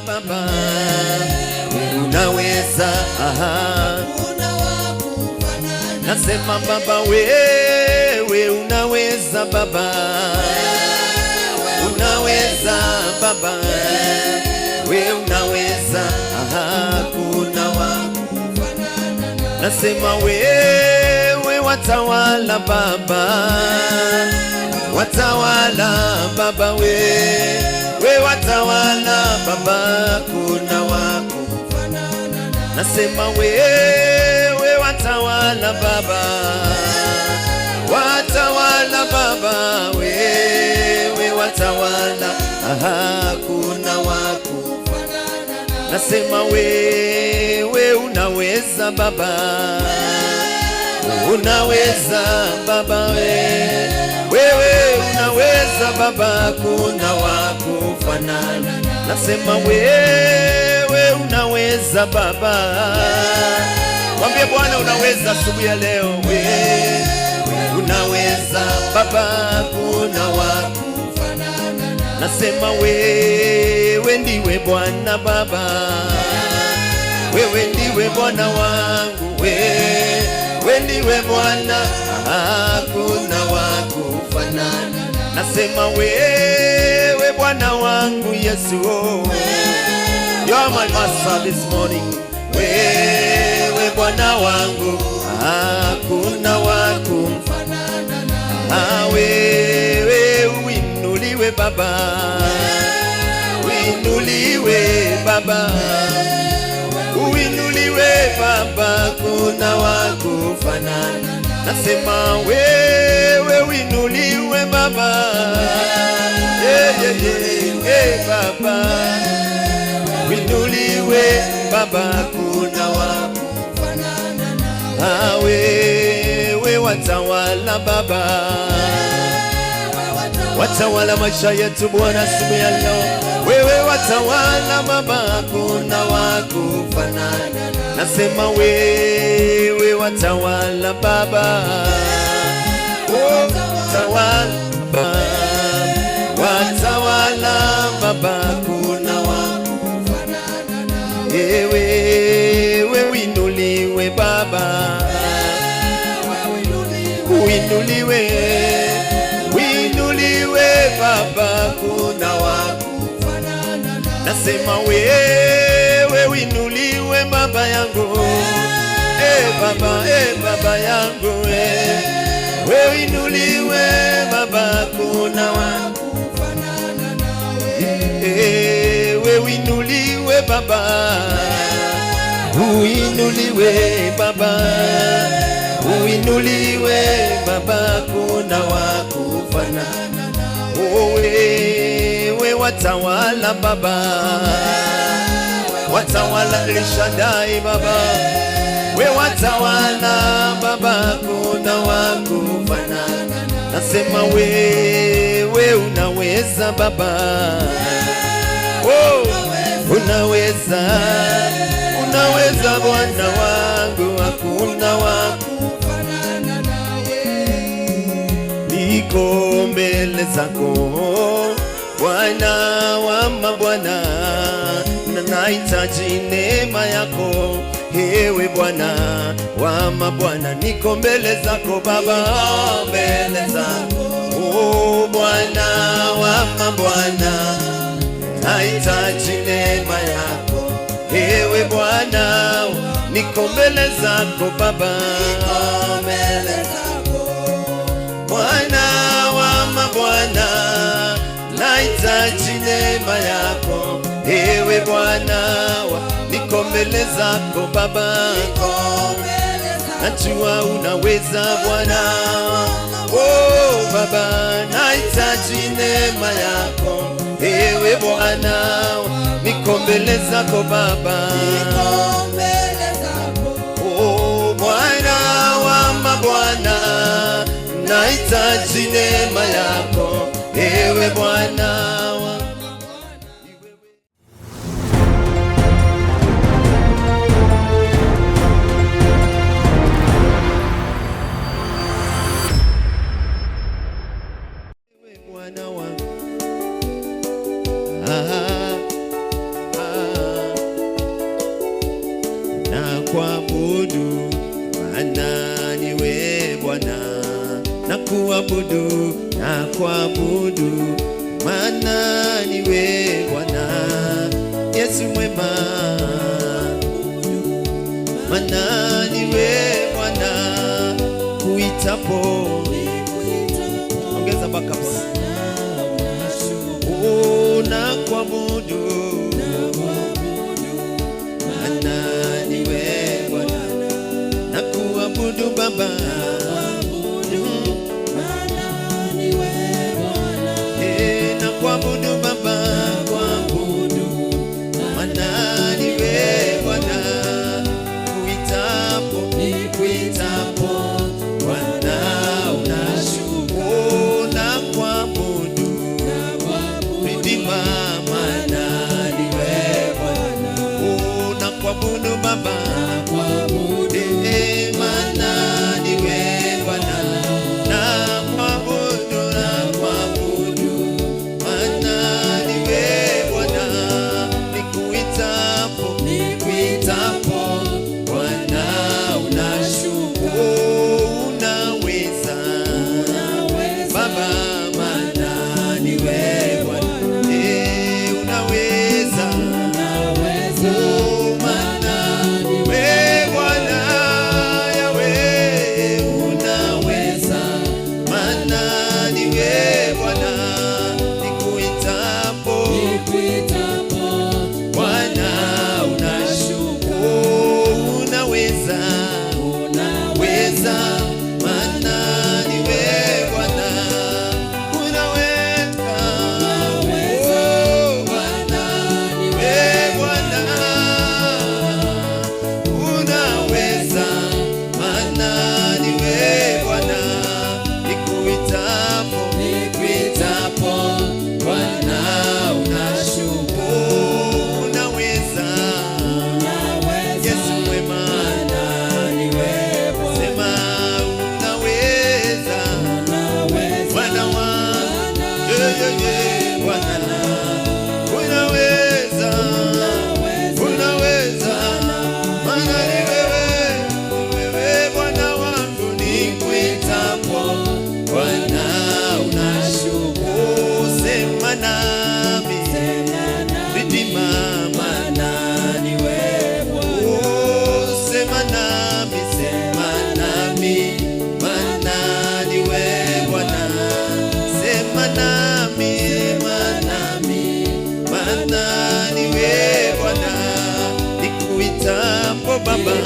Baba, unaweza, nasema Baba, wewe unaweza Baba, unaweza Baba, wewe unaweza, kuna wakufanana, nasema wewe watawala Baba, watawala Baba, wewe watawala Baba, kuna wakufanana, nasema wewe watawala Baba, watawala Baba, wewe watawala, kuna wakufanana, nasema wewe unaweza Baba, unaweza Baba, wewe unaweza Baba, kuna wakufanana, nasema wewe unaweza Baba. Mwambie Bwana unaweza asubuhi ya leo, wewe unaweza Baba, kuna wakufanana, nasema wewe ndiwe Bwana Baba, wewe ndiwe Bwana wangu, wewe ndiwe Bwana, hakuna wakufanana, nasema wewe Bwana wangu Yesu, you are my master this morning, wewe Bwana wangu, hakuna wakufanana, wewe uinuliwe Baba, uinuliwe Baba, uinuliwe Baba, kuna wakufanana, nasema wewe uinuliwe Baba, Baba, uinuliwe Baba, kuna wakufanana, wewe watawala Baba, watawala maisha yetu Bwana siku ya leo, wewe watawala Baba, kuna wakufanana, nasema wewe watawala Baba, watawala Baba, watawala Baba, kuna wakufanana, wewe uinuliwe Baba, uinuliwe, uinuliwe Baba, kuna wakufanana, nasema wewe uinuliwe Baba yangu, Baba, Baba yangu, wewe uinuliwe Baba, kuna wakufanana nawe, wewe uinuliwe Baba, uinuliwe Baba, uinuliwe Baba, kuna wakufanana nawe, wewe watawala Baba, watawala El Shaddai Baba, wewe watawala Baba, kuna wakufanana, nasema wewe unaweza Baba, unaweza, unaweza Bwana wangu, hakuna wakufanana nawe, niko mbele zako Bwana wa mabwana, na nahitaji neema yako, ewe Bwana wa mabwana, niko mbele zako Baba, mbele zako Bwana wa mabwana, nahitaji neema yako, ewe Bwana, niko mbele zako Baba, niko mbele zako Bwana wa mabwana, nahitaji neema yako, ewe Bwana, niko mbele zako Baba, najua unaweza Bwana, Baba, nahitaji neema yako, ewe Bwana, niko mbele zako Baba, Bwana wa mabwana, nahitaji neema yako, ewe Bwana. kuabudu na kuabudu, maana niwe Bwana Yesu mwema, maana niwe Bwana kuitapo. Ongeza backups. Na kuabudu, maana niwe Bwana na kuabudu Baba, na kuabudu Baba, kuabudu, maana niwe Bwana kuitapo, kuitapo Bwana unashuku, na kuabudu Redeemer, maana niwe Bwana, na kuabudu Baba, maana niwe Bwana na kuabudu, na kuabudu, maana niwe Bwana nikuitapo, nikuitapo Bwana unashuku, unaweza Baba, maana niwe Bwana, unaweza, maana niwe Bwana Yahweh, unaweza, maana niwe Bwana nikuitapo, Bwana unashuku, unaweza, unaweza, maana niwe Bwana, unaweza, Bwana niwe Bwana, unaweza, maana niwe Bwana nikuitapo, nikuitapo Bwana unashuku, unaweza, Yesu mwema, sema unaweza, Bwana wangu, Bwana unaweza, unaweza, maana ni wewe, Bwana wangu nikuitapo, Bwana unashuku, sema nami, Redeemer, maana niwe Bwana, sema nami, sema nami, maana niwe Bwana, sema nami, maana niwe Bwana nikuitapo Baba,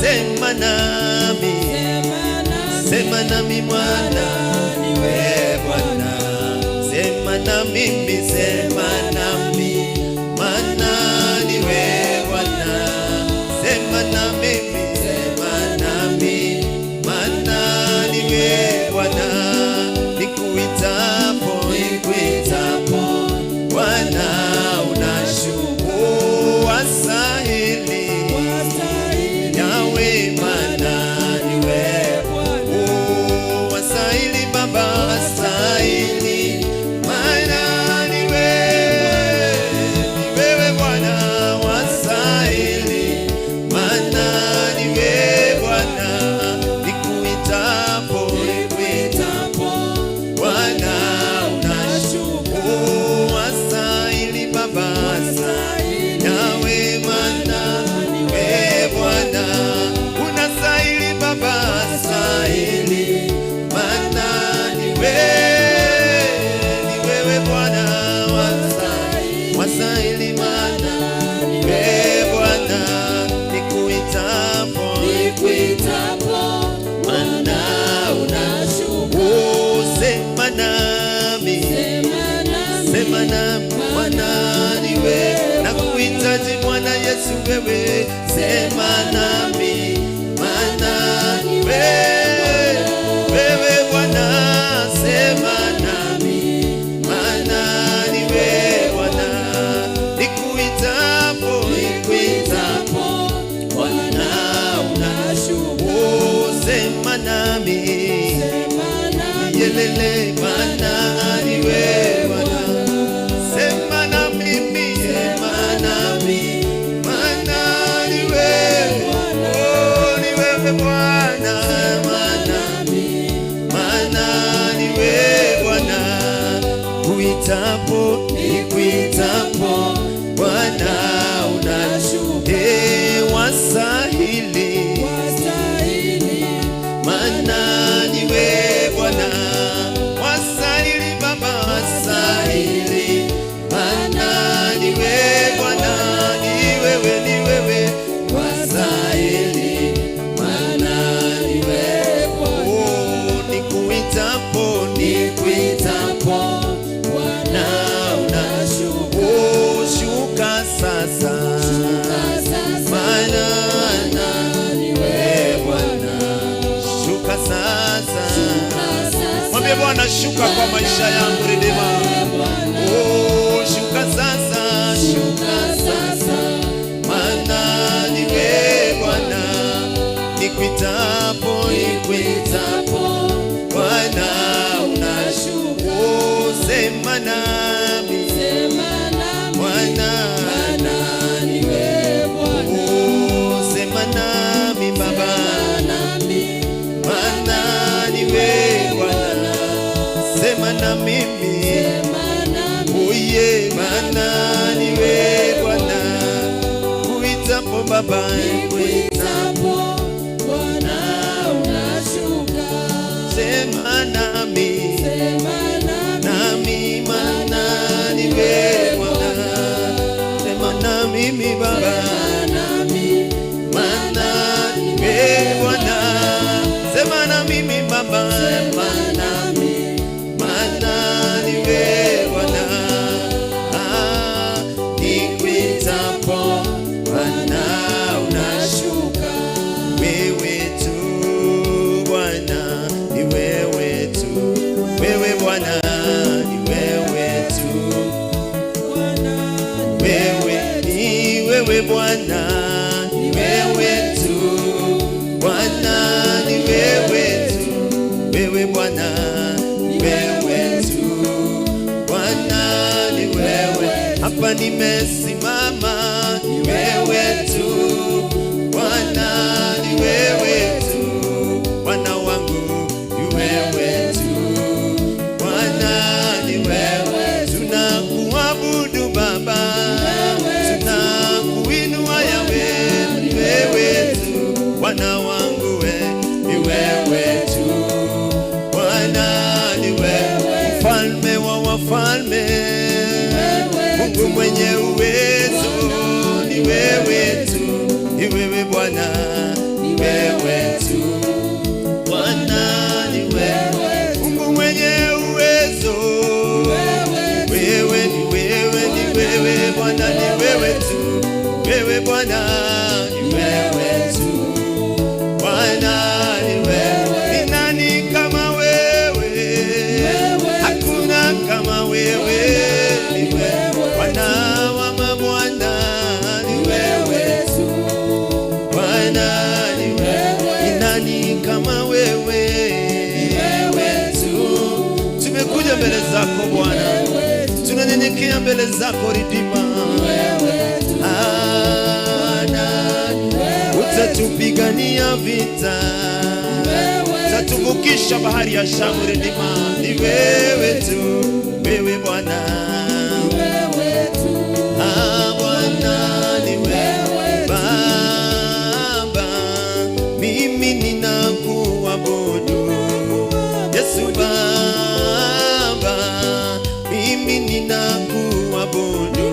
sema nami, sema nami mwana niwe Bwana, sema na mimi, sema nami, maana niwe Bwana, sema na mimi, sema nami, maana niwe Bwana nikuitapo, nikuitapo Bwana unashuku, wastahili Yahweh, maana niwe Bwana, wastahili Baba, wastahili, maana niwe wewe Bwana, wastahili, maana niwe Bwana nikuitapo, nikuitapo Bwana unashuku, wastahili Baba, Yahweh, maana niwe Bwana unastahili Baba, wastahili, maana niwe wewe Bwana, wastahili, maana niwe Bwana nikuitapo, maana unashuku, sema nami, sema nami, Bwana niwe nakuhitaji Bwana Yesu, wewe sema nami, maana wewe Bwana, sema nami, maana niwe Bwana nikuitapo, nikuitapo Bwana unashuku, sema nami, yelele, maana niwe Bwana, sema na mimi, sema nami, maana niwe nikuitapo Bwana unashuka. Wastahili, maana niwe Bwana. Wastahili Baba, wastahili, maana niwe Bwana. Ni wewe, ni wewe, wastahili, maana niwe Bwana. Oh, nikuitapo Bwana unashuka. Oh, shuka sasa, maana niwe Bwana. Shuka sasa, mwambie Bwana, shuka kwa maisha yangu Redeema. Oh, shuka sasa, maana niwe Bwana. Nikuitapo Bwana unashuka. Oh, sema nami Bwana, niwe Bwana. Oh, sema nami Baba, maana niwe Bwana. Sema na mimi, oh yeah, maana niwe Bwana. Kuitapo Baba, kuitapo Bwana unashuka. Sema nami, maana niwe Bwana. Sema na mimi Baba, maana niwe Bwana. Sema na mimi Baba, maana niwe Bwana. Nikuitapo Bwana unashuka. Wewe tu Bwana, ni wewe tu. Wewe Bwana, ni wewe tu. Wewe ni wewe Bwana, ni wewe tu. Bwana ni wewe tu. Wewe Bwana, ni wewe tu. Bwana ni wewe. Hapa nimesimama, ni wewe tu. Bwana ni wewe tu. Bwana wangu, ni wewe tu. Bwana ni wewe. Tunakuabudu Baba, tunakuinua Yawe, ni wewe tu. Bwana wangu we, ni wewe tu. Bwana ni wewe, mfalme wa wafalme, Mungu mwenye uwezo, ni wewe tu. Ni wewe Bwana, ni wewe tu. Bwana ni wewe, Mungu mwenye uwezo. Wewe ni wewe, ni wewe Bwana, ni wewe tu. Wewe Bwana, ni wewe tu. Bwana ni wewe. Ni nani kama wewe? Hakuna kama wewe. Ni wewe Bwana wa mabwana, ni wewe tu. Bwana ni wewe. Ni nani kama wewe? Ni wewe tu. Tumekuja mbele zako Bwana, tunanyenyekea mbele zako Redeema. Utatupigania vita, utatuvukisha bahari ya Shamu Redeema. Ni wewe tu. Wewe Bwana, Bwana ni wewe Baba. Mimi ninakuabudu Yesu Baba. Mimi ninakuabudu,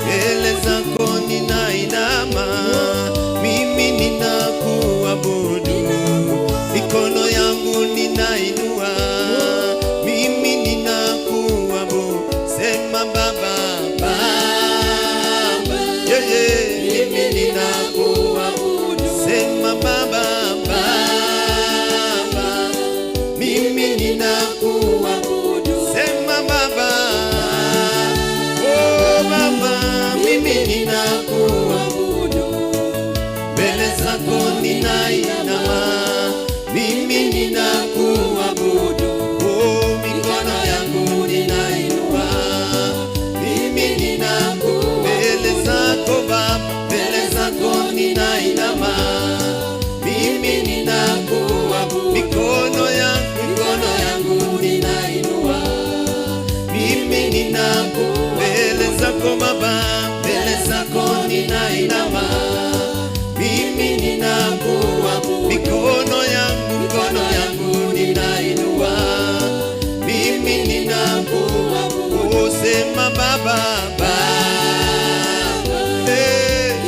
mbele zako ninainama. Mimi ninakuabudu, mikono yangu ninainua. Mimi ninakuabudu. Sema Baba, Baba, yeah, yeah. Mimi ninakuabudu. Sema Baba, Baba, mimi ninakuabudu. Sema Baba, oh Baba, mimi ninakuabudu, mbele zako ninainama. Mimi ninakuabudu, oh mikono yangu ninainua. ninakuabudu, mbele zako Baba, mbele zako ninainama, mimi ninakuabudu, mikono yangu ninainua, mimi ninakuabudu, sema Baba,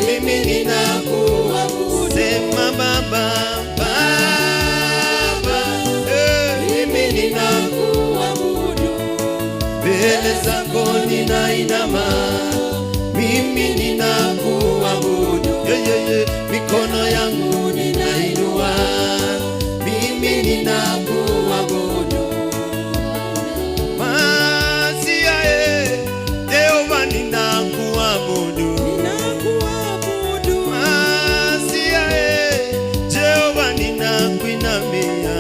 mimi ninakuabudu, sema Baba, mimi ninakuabudu, mbele zako ninainama, mimi ninakuabudu, mikono yangu ninainua, mimi ninakuabudu, Masia Jehova ninakuabudu, Masia Jehova ninakuinamia,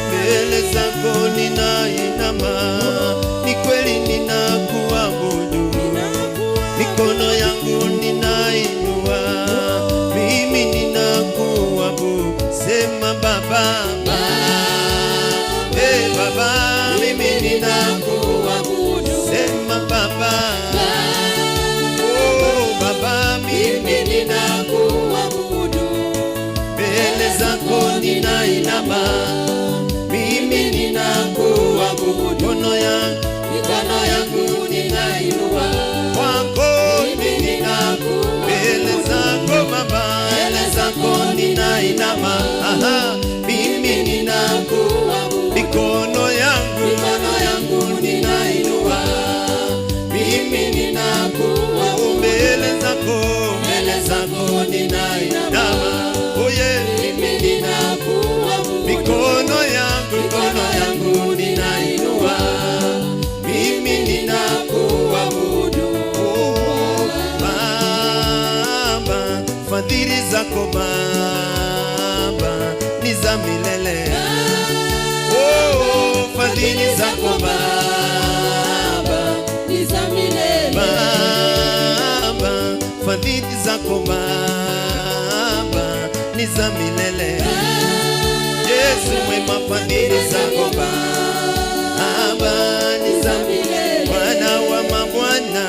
mbele zako ninainama, ni kweli ninakuabudu, mikono yangu ninainua, mimi ninakuabudu, sema Baba, Baba, mimi ninakuabudu, sema Baba, oh Baba, mimi ninakuabudu, mbele zako ninainama, mimi ninakuabudu, mikono yangu ninainua, kwako mimi ninakuabudu, mbele zako Baba, mbele zako ninainama, mimi ninakuabudu, mikono yangu ninainua, mimi ninakuabudu, mbele zako ninainama, mimi ninakuabudu, mikono yangu ninainua, mimi ninakuabudu, Baba, fadhili zako Baba ni za milele, fadhili zako Baba ni za milele, Baba, fadhili zako Baba ni za milele, Yesu mwema, fadhili zako Baba ni za milele, Bwana wa mabwana,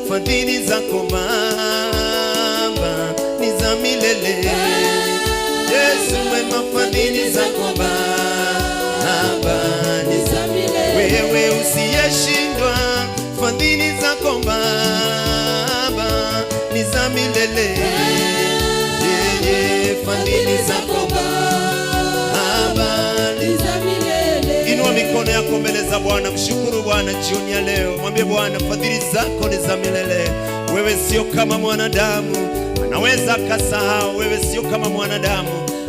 fadhili zako Baba ni za milele, Yesu mwema, fadhili zako Baba ni za milele, wewe usiyeshindwa, fadhili zako Baba ni za milele, fadhili zako Baba ni za milele. Inua mikono yako mbele za Bwana, mshukuru Bwana jioni ya leo, mwambie Bwana, fadhili zako ni za milele. Wewe sio kama mwanadamu, anaweza akasahau. Wewe sio kama mwanadamu,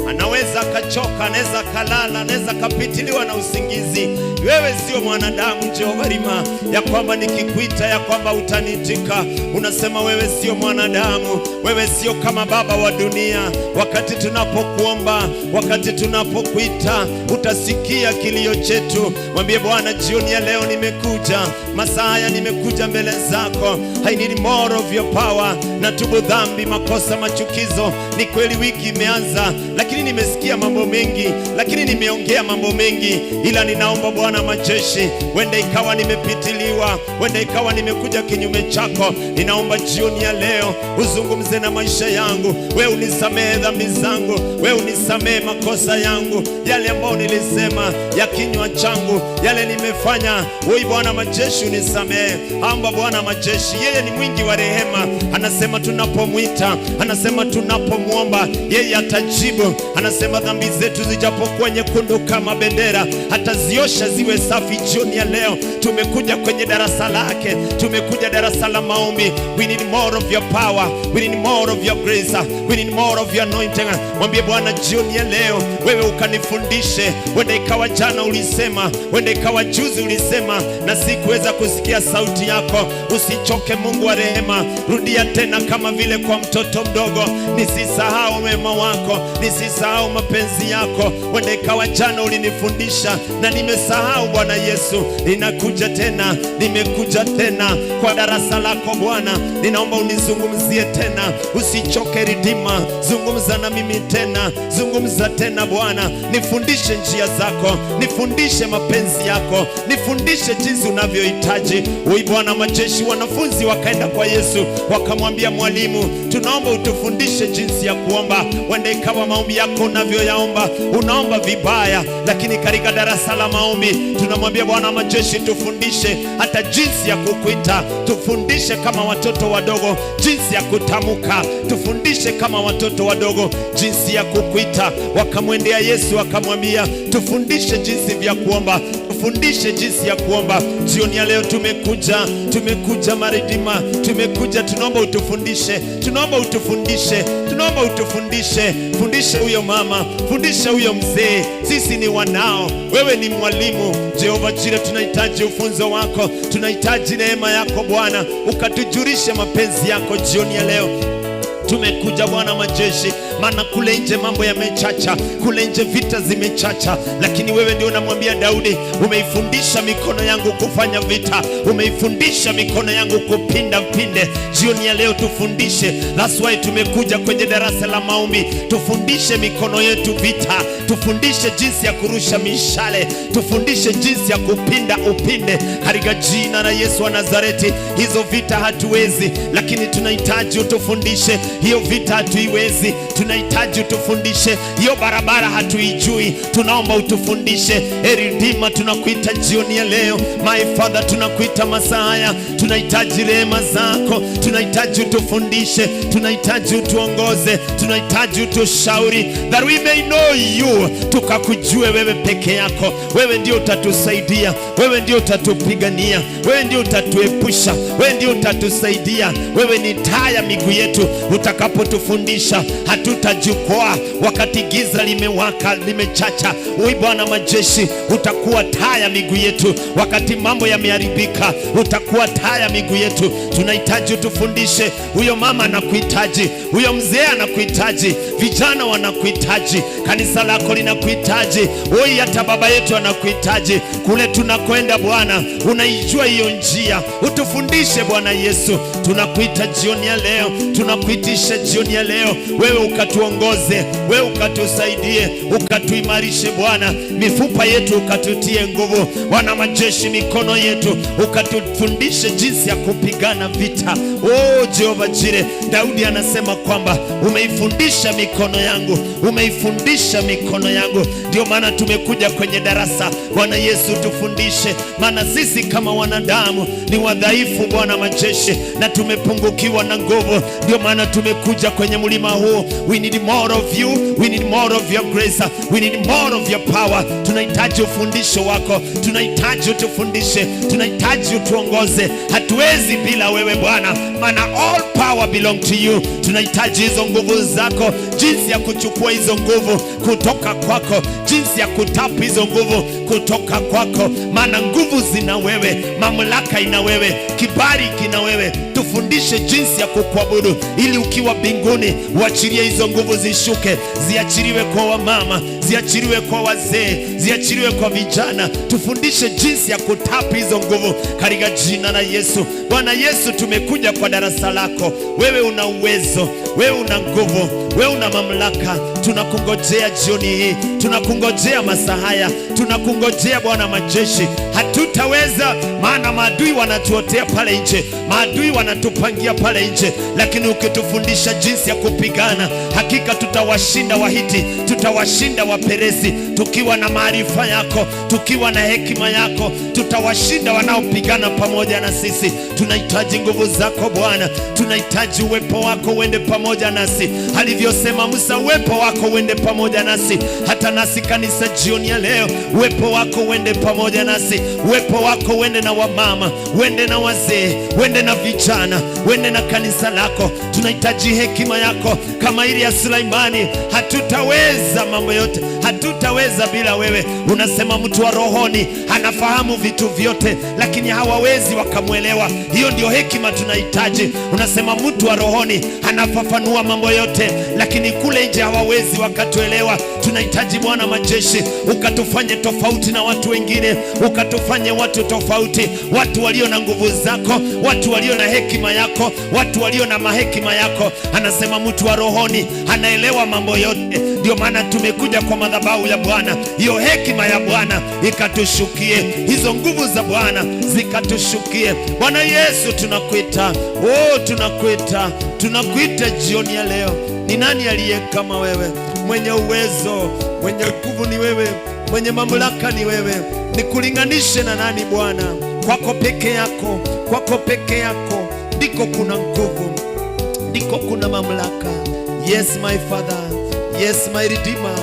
anaweza akachoka, anaweza kalala, anaweza kapitiliwa na usingizi. Wewe sio mwanadamu Jehova Rima, ya kwamba nikikuita ya kwamba utaniitika. Unasema wewe sio mwanadamu, wewe sio kama baba wa dunia. Wakati tunapokuomba, wakati tunapokuita, utasikia kilio chetu. Mwambie Bwana, jioni ya leo nimekuja, masaa haya nimekuja mbele zako. I need more of your power. Natubu dhambi, makosa, machukizo. Ni kweli wiki imeanza, lakini nimesikia mambo mengi, lakini nimeongea mambo mengi, ila ninaomba Bwana majeshi, wende ikawa nimepitiliwa, wende ikawa nimekuja kinyume chako. Ninaomba jioni ya leo uzungumze na maisha yangu. Wewe unisamehe dhambi zangu, wewe unisamehe makosa yangu, yale ambayo nilisema ya kinywa changu, yale nimefanya. Wewe Bwana majeshi unisamehe. Amba Bwana majeshi, yeye ni mwingi wa rehema. Anasema tunapomwita, anasema tunapomwomba, yeye atajibu. Anasema dhambi zetu zijapokuwa nyekundu kama bendera, ataziosha ziwe safi. Jioni ya leo tumekuja kwenye darasa lake, tumekuja darasa la maombi. We need more of your power, we need more of your grace, we need more of your anointing. Mwambie Bwana jioni ya leo, wewe ukanifundishe. Wende ikawa jana ulisema, wende ikawa juzi ulisema, na sikuweza kusikia sauti yako. Usichoke Mungu wa rehema, rudia tena kama vile kwa mtoto mdogo. Nisisahau wema wako, nisisahau kusahau mapenzi yako. Wenda ikawa jana ulinifundisha na nimesahau Bwana Yesu. Ninakuja tena, nimekuja tena kwa darasa lako Bwana. Ninaomba unizungumzie tena, usichoke Ridima. Zungumza na mimi tena, zungumza tena Bwana. Nifundishe njia zako, nifundishe mapenzi yako, nifundishe jinsi unavyohitaji. Bwana majeshi, wanafunzi wakaenda kwa Yesu wakamwambia, mwalimu, tunaomba utufundishe jinsi ya kuomba. Wenda ikawa maombi yako unavyoyaomba unaomba vibaya, lakini katika darasa la maombi tunamwambia Bwana majeshi, tufundishe hata jinsi ya kukuita. Tufundishe kama watoto wadogo jinsi ya kutamuka, tufundishe kama watoto wadogo jinsi ya kukuita. Wakamwendea Yesu wakamwambia, tufundishe jinsi vya kuomba, tufundishe jinsi ya kuomba. Jioni ya leo tumekuja Maridima, tumekuja, tunaomba utufundishe, tunaomba utufundishe, tunaomba utufundishe. Fundisha huyo mama, fundisha huyo mzee, sisi ni wanao, wewe ni mwalimu. Jehova Jire, tunahitaji ufunzo wako, tunahitaji neema yako Bwana, ukatujulishe mapenzi yako jioni ya leo. Tumekuja Bwana majeshi, maana kule nje mambo yamechacha, kule nje vita zimechacha, lakini wewe ndio unamwambia Daudi, umeifundisha mikono yangu kufanya vita, umeifundisha mikono yangu kupinda mpinde. Jioni ya leo tufundishe. That's why tumekuja kwenye darasa la maombi. Tufundishe mikono yetu vita, tufundishe jinsi ya kurusha mishale, tufundishe jinsi ya kupinda upinde katika jina la Yesu wa Nazareti. Hizo vita hatuwezi, lakini tunahitaji utufundishe. Hiyo vita hatuiwezi, tunahitaji utufundishe. Hiyo barabara hatuijui, tunaomba utufundishe. Ridima, tunakuita jioni ya leo. My Father, tunakuita masaa haya, tunahitaji rehema zako, tunahitaji utufundishe, tunahitaji utuongoze, tunahitaji utushauri, that we may know you, tukakujue wewe peke yako. Wewe ndio utatusaidia, wewe ndio utatupigania, wewe ndio utatuepusha, wewe ndio utatusaidia. Wewe ni taa ya miguu yetu, utakapotufundisha hatutajikwaa. Wakati giza limewaka, limechacha, wewe Bwana majeshi utakuwa taa ya miguu yetu. Wakati mambo yameharibika, utakuwa taa ya miguu yetu. Tunahitaji utufundishe. Huyo mama anakuhitaji, huyo mzee anakuhitaji, vijana wanakuhitaji, kanisa lako linakuhitaji, wewe hata baba yetu anakuhitaji. Kule tunakwenda Bwana, unaijua hiyo njia, utufundishe Bwana Yesu. Tunakuita jioni ya leo, tunakuitisha jioni ya leo, wewe ukatuongoze, wewe ukatusaidie, ukatuimarishe Bwana. Mifupa yetu ukatutie nguvu Bwana majeshi, mikono yetu ukatufundishe jinsi ya kupigana vita. Oh Jehova Jire, Daudi anasema kwamba umeifundisha mikono yangu, umeifundisha mikono yangu. Ndio maana tumekuja kwenye darasa. Bwana Yesu tufundishe, maana sisi kama wanadamu ni wadhaifu Bwana majeshi, na tumepungukiwa na nguvu. Ndio maana tumekuja kwenye mlima huu. We need more of you, we need more of your grace, we need more of your power. Tunahitaji ufundisho wako, tunahitaji utufundishe, tunahitaji utuongoze. Hatuwezi bila wewe Bwana, maana all power belong to you. Tunahitaji hizo nguvu zako, jinsi ya kuchukua hizo nguvu kutoka kwako, jinsi ya kutapu hizo nguvu kutoka kwako, maana nguvu zina wewe, mamlaka ina wewe, kibali kina wewe. Tufundishe jinsi ya kukuabudu, ili ukiwa mbinguni uachilie hizo nguvu zishuke, ziachiliwe kwa wamama, ziachiliwe kwa wazee, ziachiliwe kwa vijana. Tufundishe jinsi ya kutapu hizo nguvu katika jina la Yesu. Bwana Yesu, tumekuja kwa darasa lako. Wewe una uwezo, wewe una nguvu, wewe una mamlaka. Tunakungojea jioni hii, tunakungojea masaa haya, tunakungojea Bwana majeshi. Hatutaweza, maana maadui wanatuotea pale nje, maadui wanatupangia pale nje, lakini ukitufundisha jinsi ya kupigana, hakika tutawashinda Wahiti, tutawashinda Waperesi. Tukiwa na maarifa yako, tukiwa na hekima yako, tutawashinda wanaopigana pamoja na sisi. Tunahitaji nguvu zako Bwana, tunahitaji uwepo wako uende pamoja nasi. Alivyosema Musa, uwepo wako uende pamoja nasi. Hata nasi kanisa jioni ya leo, uwepo wako uende pamoja nasi. Uwepo wako uende na wamama, uende na wazee, uende na vijana, uende na kanisa lako. Tunahitaji hekima yako kama ile ya Sulaimani. Hatutaweza mambo yote, hatutaweza bila wewe. Unasema mtu wa rohoni anafahamu vitu vyote, lakini hawawezi wakamwelewa. Hiyo ndio hekima tunahitaji. Unasema mtu wa rohoni anafafanua mambo yote, lakini kule nje hawawezi wakatuelewa. Tunahitaji Bwana majeshi, ukatufanye tofauti na watu wengine, ukatufanye watu tofauti, watu walio na nguvu zako, watu walio na hekima yako, watu walio na mahekima yako. Anasema mtu wa rohoni anaelewa mambo yote. Ndio maana tumekuja kwa madhabahu ya Bwana, hiyo hekima ya Bwana ikatushukie, hizo nguvu za Bwana zikatushukie. Bwana Yesu, tunakuita, tunakuita jioni ya leo. Ni nani aliye kama wewe? Mwenye uwezo, mwenye nguvu ni wewe, mwenye mamlaka ni wewe. Nikulinganishe na nani Bwana? Kwako peke yako, kwako peke yako ndiko kuna nguvu, ndiko kuna mamlaka. Yes my Father, yes my Redeemer,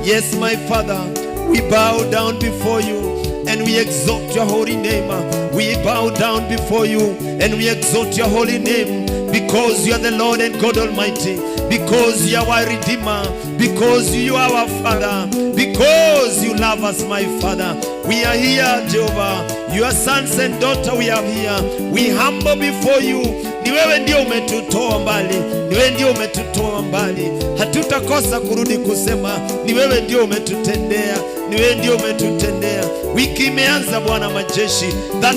yes my Father, we bow down before you and we exalt your holy name. We bow down before you and we exalt your holy name, because you are the Lord and God Almighty, because you are our Redeemer, because you are our Father, because you love us, my Father. We are here, Jehovah, your sons and daughter, we are here. We humble before you. Ni wewe ndio umetutoa mbali, ni wewe ndio umetutoa mbali. Hatutakosa kurudi kusema ni wewe ndio umetutendea, ni wewe ndio umetutendea. Wiki imeanza Bwana majeshi, that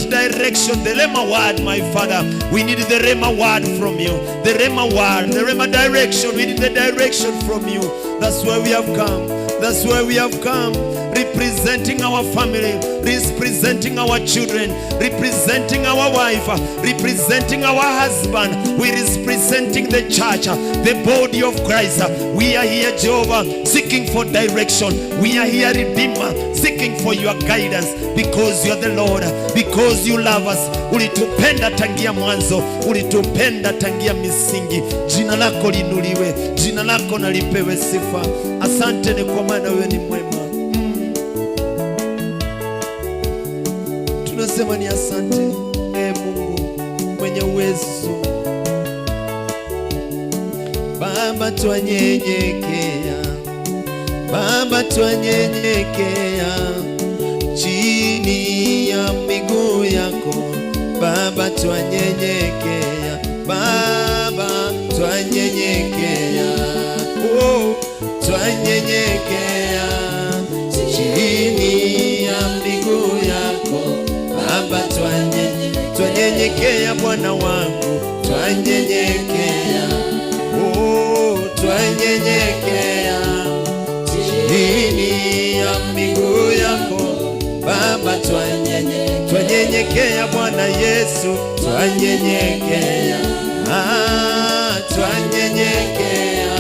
direction, the Rema word, my Father. We need the Rema word from you, the Rema word, the Rema direction. We need the direction from you. That's why we have come. That's why we have come, representing our family, representing our children, representing our wife, representing our husband. We representing the church, the body of Christ. We are here, Jehovah, seeking for direction. We are here, Redeemer, seeking for your guidance, because you are the Lord, because you love us. Ulitupenda tangia mwanzo, ulitupenda tangia misingi. Jina lako linuliwe, jina lako nalipewe sifa. Asante ni kwa maana wewe ni mwema. Tunasema ni asante, Mungu mwenye uwezo. Baba twanyenyekea, Baba twanyenyekea chini ya miguu yako. Baba twanyenyekea, Baba twanyenyekea, twanyenyekea chini ya miguu yako. Baba twanyenyekea, Bwana wangu twanyenyekea, twanyenyekea chini ya miguu yako. Baba twanyenyekea, Bwana Yesu twanyenyekea, twanyenyekea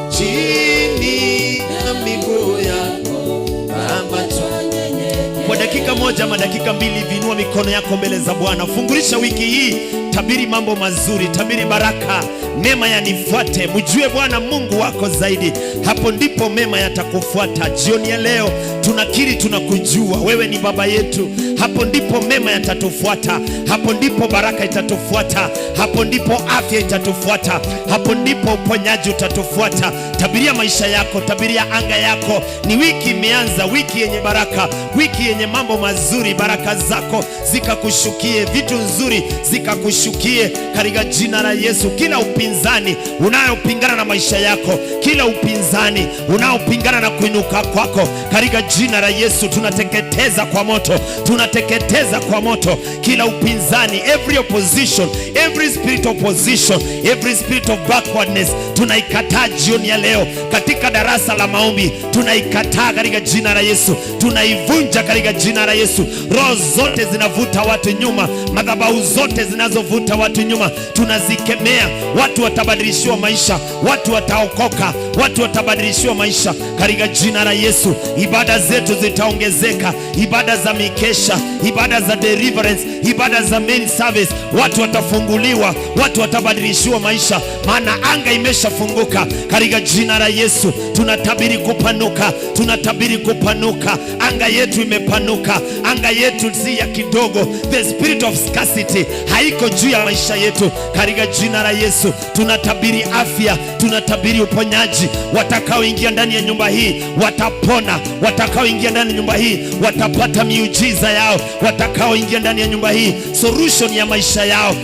chini ya miguu yako. Baba twanyenyekea. Kwa dakika moja ama dakika mbili, vinua mikono yako mbele za Bwana. Fungulisha wiki hii, tabiri mambo mazuri, tabiri baraka, mema yanifuate. Mjue Bwana Mungu wako zaidi, hapo ndipo mema yatakufuata. Jioni ya leo tunakiri, tunakujua wewe ni baba yetu. Hapo ndipo mema yatatufuata, hapo ndipo baraka itatufuata, hapo ndipo afya itatufuata, hapo ndipo uponyaji utatufuata. Tabiria maisha yako, tabiria anga yako. Ni wiki imeanza, wiki yenye baraka, wiki yenye mambo mazuri. Baraka zako zikakushukie, vitu nzuri zikakushukie katika jina la Yesu. Kila upinzani unayopingana na maisha yako, kila upinzani unaopingana na kuinuka kwako, katika jina la Yesu tunateketeza kwa moto, tunateketeza kwa moto kila upinzani, every opposition, every spirit of opposition, every spirit of backwardness tunaikataa jioni ya leo katika darasa la maombi. Tunaikataa katika jina la Yesu, tunaivunja katika jina la Yesu. Roho zote zinavuta watu nyuma, madhabahu zote zinazovuta watu nyuma tunazikemea. Watu watabadilishiwa maisha, watu wataokoka, watu watabadilishiwa maisha katika jina la Yesu. Ibada zetu zitaongezeka, ibada za mikesha, ibada za deliverance, ibada za main service. Watu watafunguliwa, watu watabadilishiwa maisha, maana anga imeshafunguka katika jina la Yesu. Tunatabiri kupanuka, tunatabiri kupanuka. Anga yetu imepanuka, anga yetu si ya kidogo. The spirit of scarcity haiko juu ya maisha yetu katika jina la Yesu. Tunatabiri afya, tunatabiri uponyaji. Watakaoingia ndani ya nyumba hii watapona, watakaoingia ndani ya nyumba hii watapata miujiza yao, watakaoingia ndani ya nyumba hii solution ya maisha yao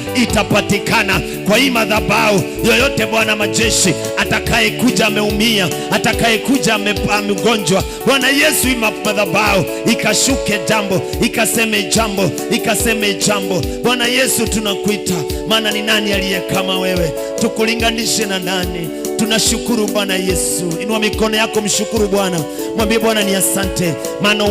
itapatikana kwa hii madhabahu. Yoyote Bwana majeshi atakayekuja ameumia, atakayekuja mgonjwa, Bwana Yesu, hii madhabahu ikashuke jambo, ikaseme jambo, ikaseme jambo. Bwana Yesu, tunakuita, maana ni nani aliye kama wewe? Tukulinganishe na nani? Tunashukuru Bwana Yesu. Inua mikono yako, mshukuru Bwana. Mwambie Bwana ni asante, maana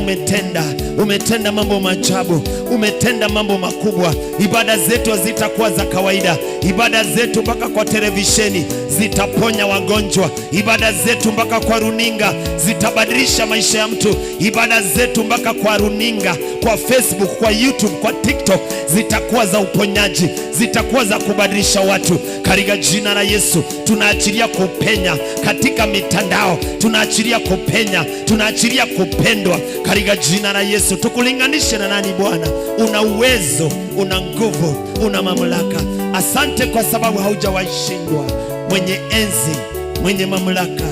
umetenda mambo maajabu, umetenda mambo makubwa. Ibada zetu hazitakuwa za kawaida. Ibada zetu mpaka kwa televisheni zitaponya wagonjwa. Ibada zetu mpaka kwa runinga zitabadilisha maisha ya mtu. Ibada zetu mpaka kwa runinga, kwa Facebook, kwa YouTube, kwa TikTok zitakuwa za uponyaji, zitakuwa za kubadilisha watu katika jina la Yesu. Tunaachilia kupenya katika mitandao, tunaachilia kupenya, tunaachilia kupendwa katika jina la Yesu. Tukulinganishe na nani Bwana? Una uwezo, una nguvu, una mamlaka. Asante kwa sababu haujawahi shindwa. Mwenye enzi, mwenye mamlaka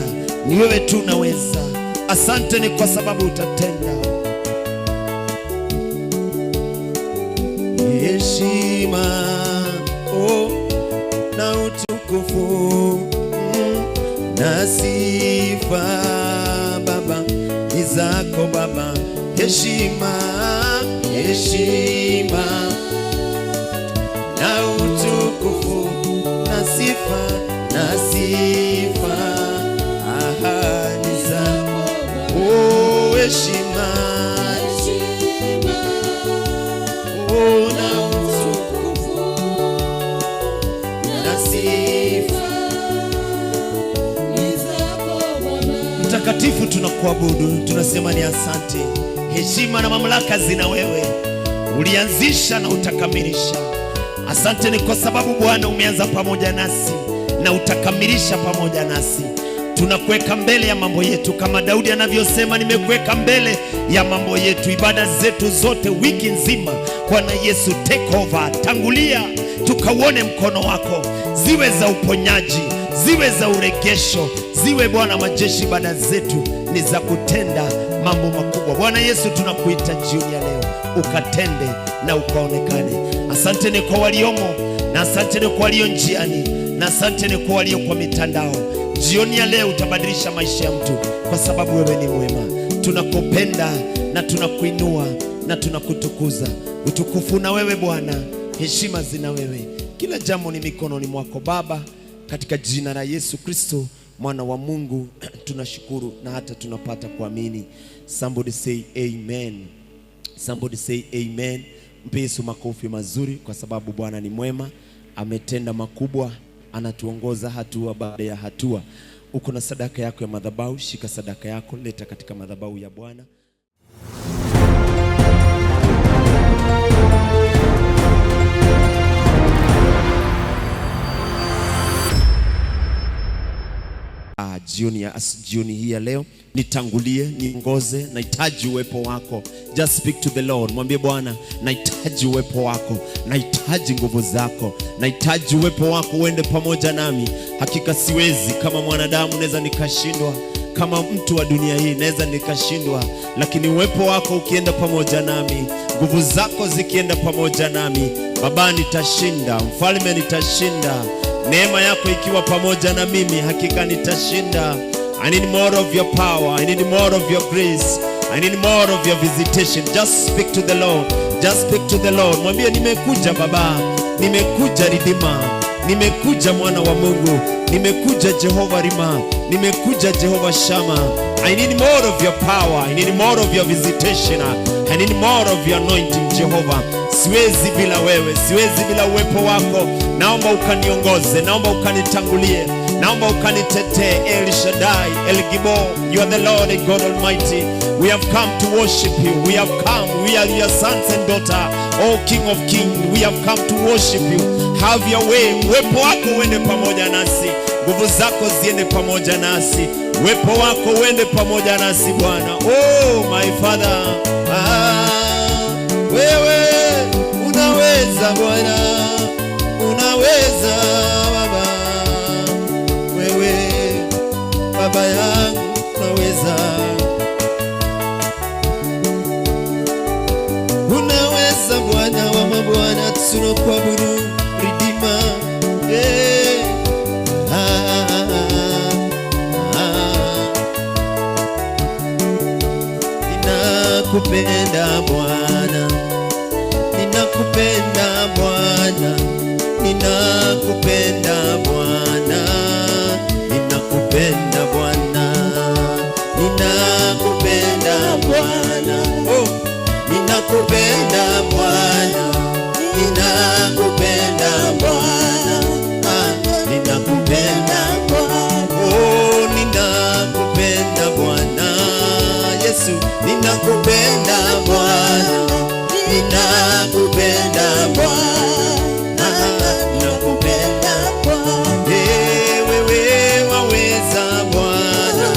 ni wewe tu unaweza. Asante ni kwa sababu utatenda. Heshima na utukufu na sifa Baba ni zako Baba. Heshima, heshima na utukufu na sifa, na sifa ni zako. Oh, heshima, heshima na utukufu na sifa ni zako Baba. Mtakatifu, tunakuabudu, tunasema ni asante. Heshima na mamlaka zina wewe. Ulianzisha na utakamilisha. Asante ni kwa sababu Bwana umeanza pamoja nasi na utakamilisha pamoja nasi. Tunakuweka mbele ya mambo yetu kama Daudi anavyosema, nimekuweka mbele ya mambo yetu. Ibada zetu zote wiki nzima, Bwana Yesu, take over, tangulia, tukauone mkono wako. Ziwe za uponyaji, ziwe za uregesho, ziwe Bwana majeshi, ibada zetu ni za kutenda mambo makubwa. Bwana Yesu, tunakuita jioni ya leo, ukatende na ukaonekane. Asante ni kwa waliomo, na asante ni kwa walio njiani, na asante ni kwa walio kwa mitandao. Jioni ya leo utabadilisha maisha ya mtu, kwa sababu wewe ni mwema. Tunakupenda na tunakuinua na tunakutukuza. Utukufu na wewe Bwana, heshima zina wewe. Kila jambo ni mikononi mwako Baba, katika jina la Yesu Kristo mwana wa Mungu tunashukuru na hata tunapata kuamini. Somebody say amen. Somebody say amen. Mpe Yesu makofi mazuri, kwa sababu Bwana ni mwema, ametenda makubwa, anatuongoza hatua baada ya hatua. Uko na sadaka yako ya madhabahu, shika sadaka yako, leta katika madhabahu ya Bwana. Jioni hii ya leo nitangulie, niongoze. Nahitaji uwepo wako. Just speak to the Lord. Mwambie Bwana, nahitaji uwepo wako, nahitaji nguvu zako, nahitaji uwepo wako uende pamoja nami. Hakika siwezi, kama mwanadamu naweza nikashindwa, kama mtu wa dunia hii naweza nikashindwa, lakini uwepo wako ukienda pamoja nami, nguvu zako zikienda pamoja nami, Baba nitashinda, mfalme nitashinda. Neema yako ikiwa pamoja na mimi, hakika nitashinda. I need more of your power, I need more of your grace, I need more of your visitation. Just speak to the Lord, just speak to the Lord. Mwambie, nimekuja Baba, nimekuja Ridima, nimekuja mwana wa Mungu, nimekuja Jehova Rima, nimekuja Jehova Shama. I need more of your power, I need more of your visitation. I need more of your anointing, Jehovah. Siwezi bila wewe, siwezi bila uwepo wako. Naomba ukaniongoze, naomba ukanitangulie, naomba ukanitetee. El Shaddai, El Gibor, you are the Lord and God Almighty. We have come to worship you. We have come, we are your sons and daughter. Oh King of Kings, we have come to worship you. Have your way. Uwepo wako uende pamoja nasi, nguvu zako ziende pamoja nasi, uwepo wako uende pamoja nasi Bwana. Oh my Father, wewe unaweza Bwana, unaweza Baba, wewe Baba yangu unaweza, unaweza Bwana wa mabwana, tunakuabudu Redeemer. Ninakupenda Bwana, ninakupenda Bwana, ninakupenda Bwana, ninakupenda Bwana, ninakupenda Bwana, oh, ninakupenda Bwana, ninakupenda Bwana, ninakupenda Bwana, oh, ninakupenda Bwana, Yesu, ninakupenda Bwana, ninakupenda Bwana, ninakupenda Bwana. Wewe waweza Bwana,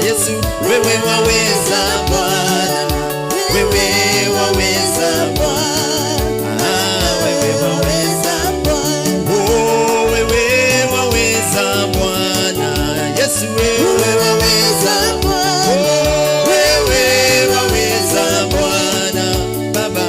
Yesu, wewe waweza Bwana, wewe waweza Bwana, wewe waweza Bwana, oh, wewe waweza Bwana, Yesu, wewe waweza Bwana, wewe waweza Bwana, Baba,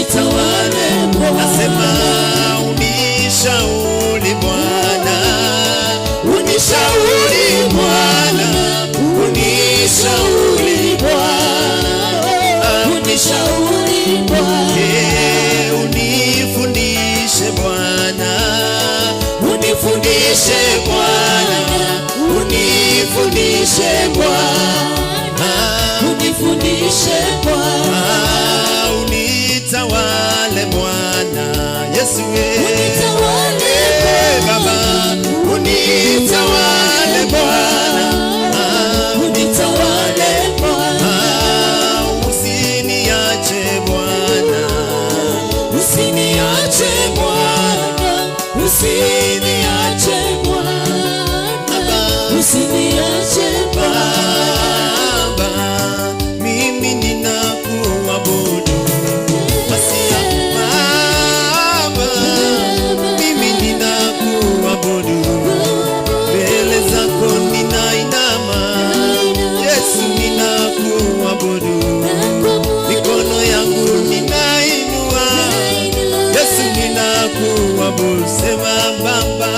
unitawale Bwana. Nasema unishauri Bwana, unishauri Bwana, unishauri Bwana, unishauri Bwana. Unifundishe Bwana, unifundishe Bwana, unifundishe Bwana, unifundishe Bwana. Unitawale Bwana Yesu, unitawale Baba, unitawale Bwana, unitawale Bwana. Usiniache Bwana, usiniache Bwana, usiniache Bwana, usiniache Baba, mimi ninakuabudu. Masia Baba, mimi ninakuabudu. Mbele zako ninainama, Yesu ninakuabudu. Mikono yangu ninainua, Yesu ninakuabudu. Sema Baba,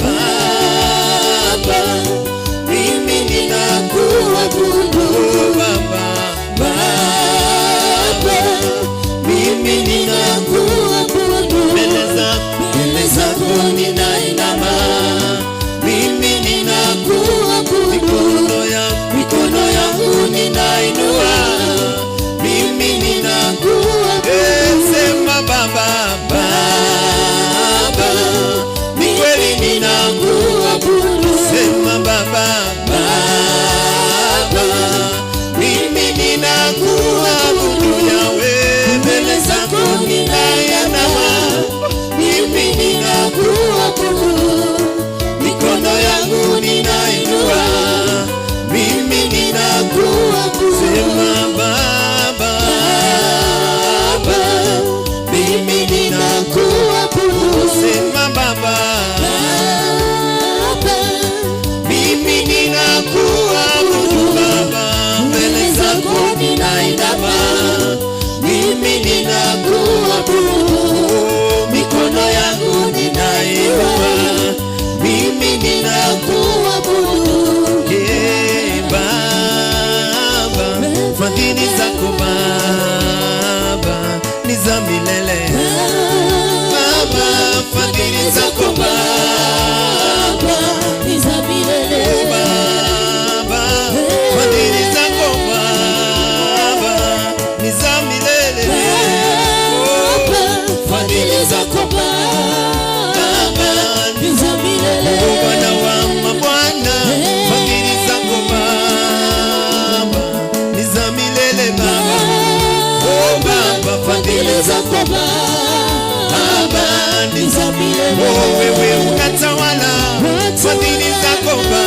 Baba, mimi ninakuabudu. Baba, Baba, mimi ninakuabudu. mbele zako ninainama, mimi ninakuabudu. Mikono yangu ninainua, mimi ninakuabudu. sema Baba, Baba, ni kweli ninakuabudu. sema Baba, Baba, mimi ninakuabudu. Yahweh, Mbele zako ninainama, mimi ninakuabudu. Mikono yangu ninainua, mimi ninakuabudu. sema Baba, Baba, mimi ninakuabudu. sema Baba, Baba, mimi ninakuabudu. Baba, Mbele zako ninainama, mimi ninakuabudu. Mikono yangu ninainua, mimi ninakuabudu. Baba, fadhili zako Baba ni za milele. Baba, fadhili zako Baba, ni za milele. Baba, fadhili zako Baba ni za milele. Baba, fadhili zako Baba, ni za milele. Bwana wa mabwana, fadhili zako Baba ni za milele. Baba, oh Baba, fadhili zako Baba, ni za milele. oh, wewe unatawala, fadhili zako Baba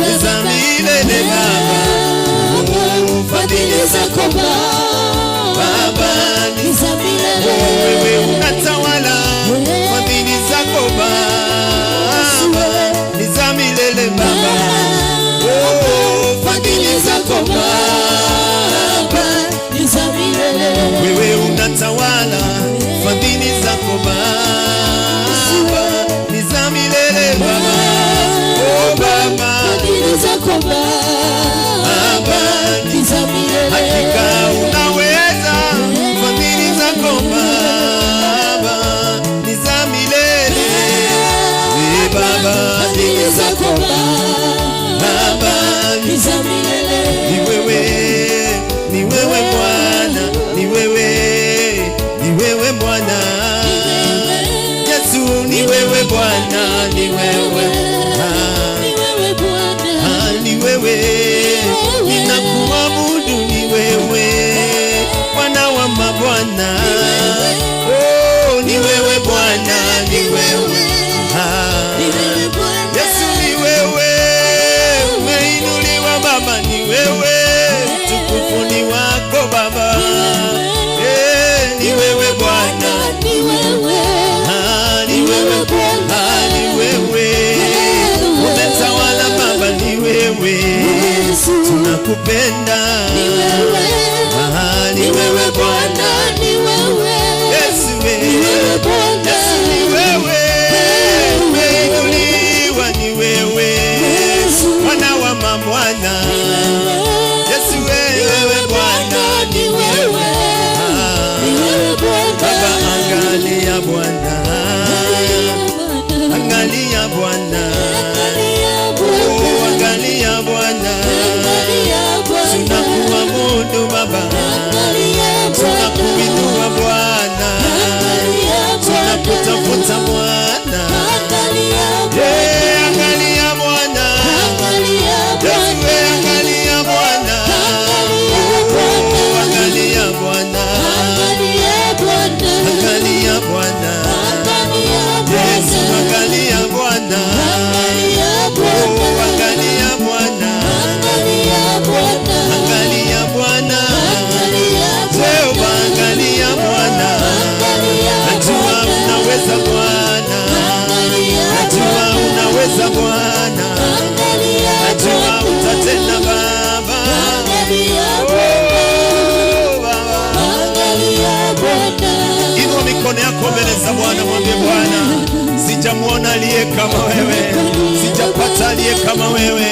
ni za milele. Baba, oh, fadhili zako Baba ni za milele. oh, wewe unatawala, fadhili zako Baba ni za milele. Baba, oh, fadhili zako Baba ni za milele. wewe unatawala, fadhili zako Baba ni za milele. Baba, oh Baba, fadhili zako Baba ni za milele. hakika unaweza, fadhili zako Baba ni za milele. Baba, fadhili zako Baba ni za milele. ni wewe Bwana, ni wewe Bwana Yesu, ni wewe Bwana, ni wewe ni wewe, ninakuabudu, ni wewe Bwana wa mabwana, oh, ni wewe Bwana, ni wewe Yesu, ni wewe umeinuliwa Baba, ni wewe tukufu ni wako Baba, ni wewe Bwana, ni wewe umetawala Baba, ni wewe tunakupenda, ni wewe Bwana, mikono yako mbele za Bwana, mwambie Bwana, sijamwona aliye kama wewe, sijapata aliye kama wewe.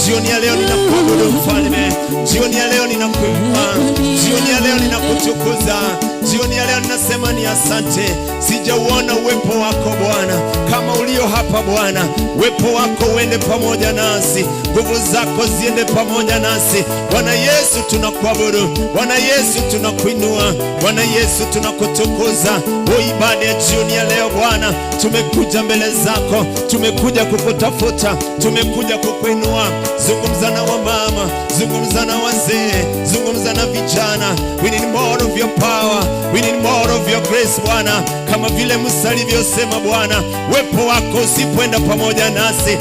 Jioni ya leo ninakuabudu Mfalme, jioni ya leo ninakuinua, jioni ya leo ninakutukuza, jioni ya leo ninasema ni asante. Sijauona uwepo wako Bwana kama ulio hapa Bwana. Uwepo wako uende pamoja nasi, nguvu zako ziende pamoja nasi. Bwana Yesu tunakuabudu, Bwana Yesu tunakuinua, Bwana Yesu tunakutukuza. Ibada ya jioni ya leo Bwana, tumekuja mbele zako, tumekuja kukutafuta, tumekuja kukuinua. Zungumza na wamama, zungumza na wazee, zungumza na vijana. We need more of your power, we need more of your grace Bwana, kama vile Musa alivyosema Bwana, uwepo wako usipoenda pamoja nasi,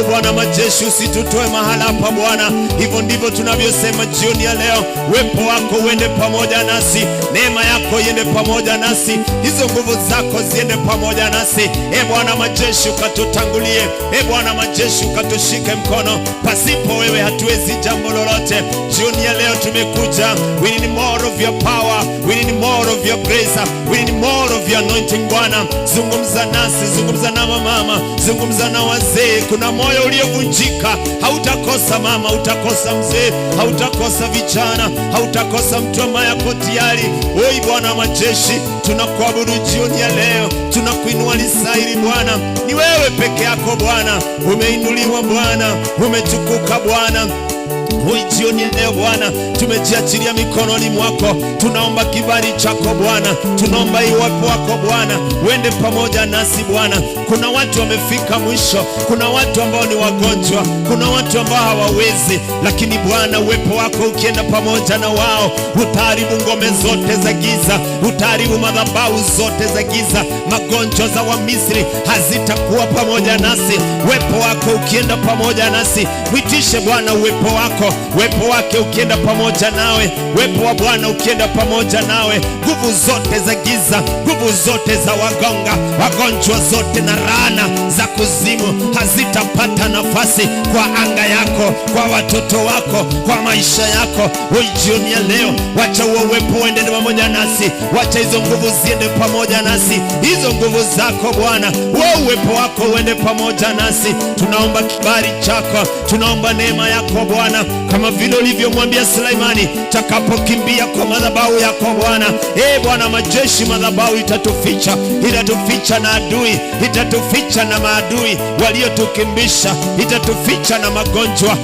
Bwana majeshi, usitutoe mahala hapa Bwana. Hivyo ndivyo tunavyosema jioni ya leo, uwepo wako uende pamoja nasi, neema yako iende pamoja nasi, hizo nguvu zako ziende pamoja nasi. Bwana majeshi, ukatutangulie. Bwana majeshi, ukatushike mkono. Pasipo wewe hatuwezi jambo lolote. Jioni ya leo tumekuja, we need more of your power, we need more of your grace, we need more of your anointing Bwana. Zungumza nasi, zungumza na mama, zungumza na wazee. Kuna moyo uliovunjika, hautakosa mama, hautakosa mzee, hautakosa vijana, hautakosa mtu ambaye ako tayari. Bwana majeshi, tunakuabudu jioni ya leo, tunakuinua lisairi Bwana. Ni wewe peke yako Bwana, umeinuliwa Bwana, umetukuka Bwana. Jioni leo Bwana, tumejiachilia mikononi mwako. Tunaomba kibali chako Bwana, tunaomba uwepo wako Bwana uende pamoja nasi Bwana. Kuna watu wamefika mwisho, kuna watu ambao ni wagonjwa, kuna watu ambao hawawezi, lakini Bwana uwepo wako ukienda pamoja na wao, utaharibu ngome zote za giza, utaharibu madhabahu zote za giza. Magonjwa za Wamisri hazitakuwa pamoja nasi, uwepo wako ukienda pamoja nasi. Mwitishe Bwana uwepo wako, uwepo wake ukienda pamoja nawe, uwepo wa Bwana ukienda pamoja nawe. Nguvu zote za giza, nguvu zote za wagonjwa zote na laana za kuzimu hazitapata nafasi kwa anga yako, kwa watoto wako, kwa maisha yako. Jioni ya leo, wacha huo uwepo uende pamoja nasi, wacha hizo nguvu ziende pamoja nasi, hizo nguvu zako Bwana, wewe uwepo wako uende pamoja nasi. Tunaomba kibali chako, tunaomba neema yako Bwana, kama vile ulivyomwambia Sulaimani, takapokimbia kwa madhabahu yako Bwana. Bwana majeshi, madhabahu itatuficha, itatuficha na adui, itatuficha na maadui waliotukimbisha, itatuficha na magonjwa.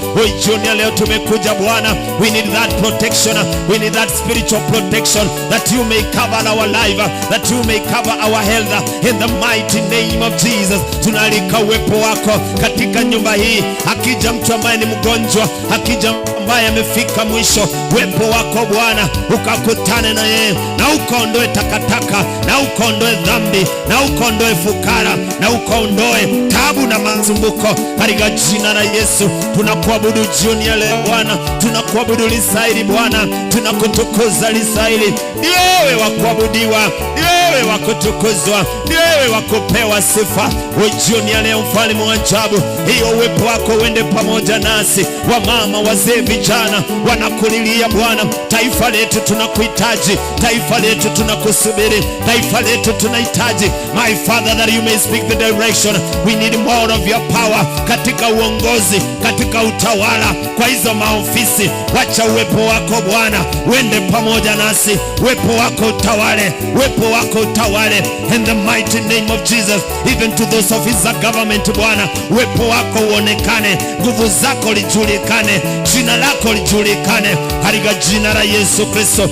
Jioni ya leo tumekuja Bwana, we need that protection, we need that spiritual protection, that you may cover our life, that you may cover our health, in the mighty name of Jesus. Tunalika uwepo wako katika nyumba hii. Akija mtu ambaye ni mgonjwa, akija ambaye amefika mwisho, uwepo wako Bwana ukakutane na yeye, na ukaondoe takataka, na ukaondoe dhambi, na ukaondoe fukara, na ukaondoe tabu na masumbuko, katika jina la Yesu. Tunakuabudu jioni ya leo Bwana, tunakuabudu lisairi Bwana, tunakutukuza lisairi. Ni wewe wa kuabudiwa, ni wewe wa kutukuzwa, ni wewe wa kupewa sifa. Jioni ya leo Mfalme wa ajabu, hiyo uwepo wako uende pamoja nasi. Wamama, wazee, vijana wanakulilia Bwana. Taifa letu tunakuhitaji, taifa letu tunakusubiri, taifa letu tunahitaji. My Father, that you may speak the direction. We need more of your power katika uongozi, katika utawala, kwa hizo maofisi. Wacha uwepo wako Bwana uende pamoja nasi, uwepo wako utawale, uwepo wako utawale, in the mighty name of Jesus. Even to those officers government Bwana, uwepo wako uonekane, nguvu zako lijulikane, jina lako lijulikane, katika jina la Yesu Kristo.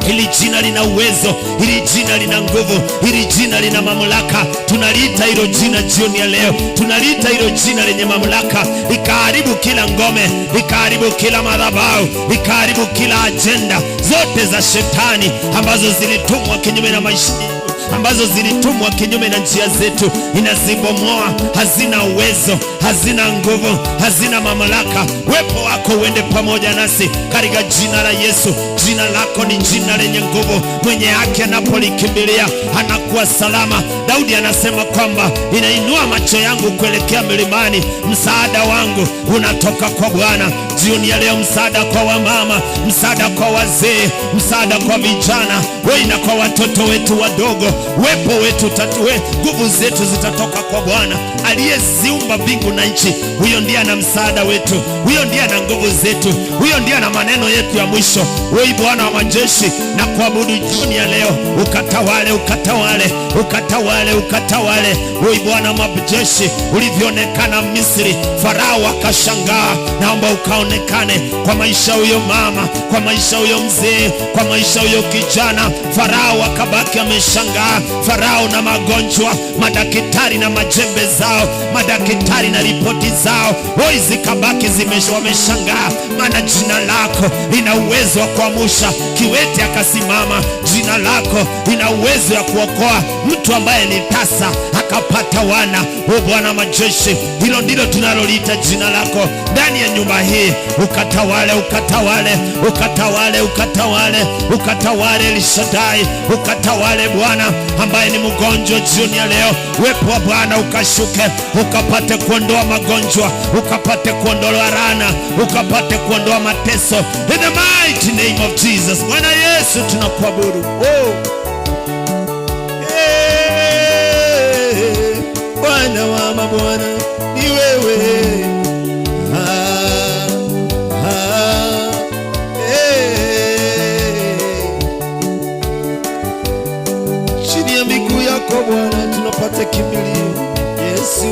Hili jina lina uwezo, hili jina lina nguvu, hili jina lina mamlaka. Tunaliita hilo jina jioni ya leo, tunaliita hilo jina lenye mamlaka, likaharibu kila ngome, likaharibu kila madhabahu, likaharibu kila ajenda zote za shetani ambazo zilitumwa kinyume na maisha, ambazo zilitumwa kinyume na njia zetu. Inazibomoa, hazina uwezo, hazina nguvu, hazina mamlaka. Uwepo wako uende pamoja nasi katika jina la Yesu. Jina lako ni jina lenye nguvu, mwenye haki anapolikimbilia anakuwa salama. Daudi anasema kwamba inainua macho yangu kuelekea milimani, msaada wangu unatoka kwa Bwana. Jioni ya leo, msaada kwa wamama, msaada kwa wazee, msaada kwa vijana, na kwa watoto wetu wadogo. Wepo wetu tatue, nguvu zetu zitatoka kwa Bwana aliyeziumba mbingu na nchi. Huyo ndiye ana msaada wetu, huyo ndiye ana nguvu zetu, huyo ndiye ana maneno yetu ya mwisho. Wewe Bwana wa majeshi, na kuabudu jioni ya leo. Ukatawale, ukatawale, ukatawale, ukatawale. Wewe Bwana wa majeshi, ulivyoonekana Misri, Farao akashangaa. Naomba ukaonekane kwa maisha huyo mama, kwa maisha huyo mzee, kwa maisha huyo kijana. Farao akabaki ameshangaa, Farao na magonjwa, madaktari na majembe zao, madaktari na ripoti zao, zikabaki wameshangaa, maana jina lako lina uwezo wa kuamsha kiwete akasimama. Jina lako lina uwezo wa kuokoa mtu ambaye ni tasa akapata wana. Bwana majeshi, hilo ndilo tunaloliita jina lako ndani ya nyumba hii. Ukatawale, ukatawale, ukatawale, ukatawale, ukatawale Elishadai, ukatawale Bwana ambaye ni mgonjwa jioni ya leo. Wepo wa Bwana ukashuke, ukapate kuondoa magonjwa, ukapate kuondoa laana, ukapate kuondoa mateso. In the mighty name of Jesus. Bwana Yesu tunakuabudu. Bwana wa mabwana ni wewe. Chini ya miguu yako Bwana tunapata kimbilio. Yesu,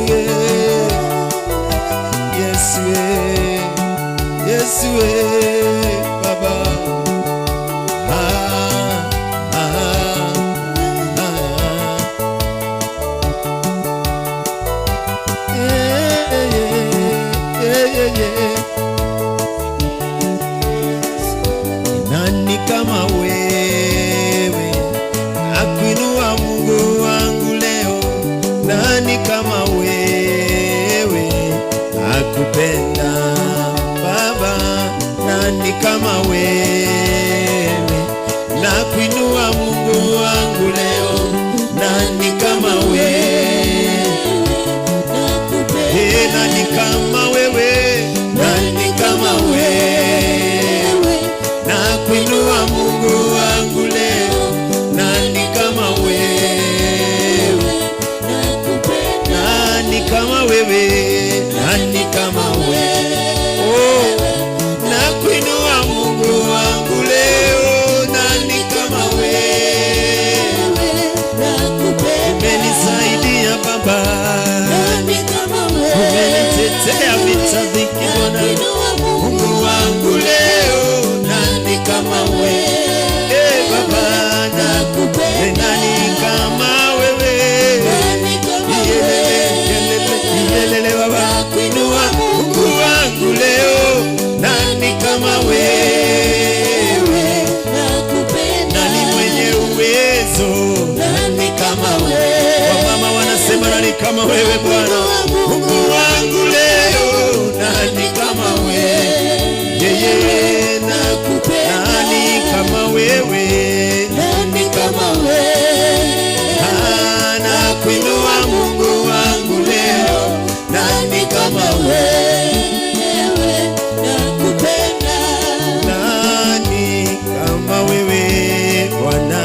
Yesu, Yesu, Baba. Nani kama wewe, nakuinua Mungu wangu leo. Nani kama wewe, nakupenda Baba. Nani kama wewe, nakuinua Mungu wangu leo. Nani kama wewe, nakupenda. Nani kama wewe, nani kama wewe, nakuinua Mungu wangu leo. Nani kama wewe, nakupenda. Nani kama wewe, nani kama wewe, nakuinua Mungu wangu leo. Nani kama wewe, nakupenda. Umenisaidia Baba, umenitetea vita vingi Bwana. Mungu wangu leo, nani kama wewe, Baba, nakupenda. Nani kama wewe, yelele Baba, kuinua Mungu wangu leo. Nani kama wewe, nakupenda. Nani mwenye uwezo, nani kama wewe. Wamama wanasema nani kama wewe Bwana. Mungu wangu leo, nani kama wewe, yeye nakupenda. Nani kama wewe, nani kama wewe, nakuinua Mungu wangu leo. Nani kama wewe, nakupenda. Nani kama wewe Bwana,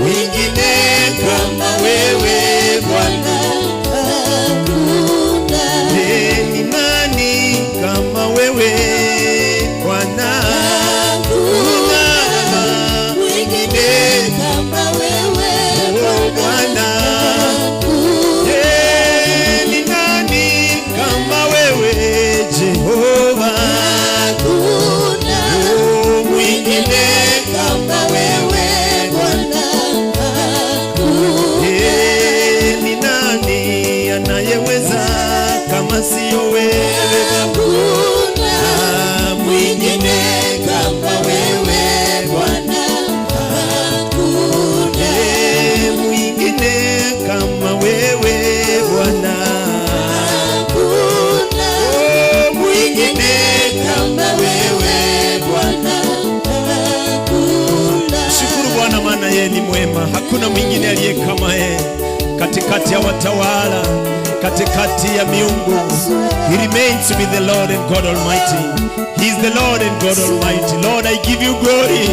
wengine kama wewe Bwana. hakuna mwingine aliye kama yeye katikati ya watawala, katikati ya miungu. He remains to be the Lord and God Almighty. He is the Lord and God Almighty. Lord, I give you glory.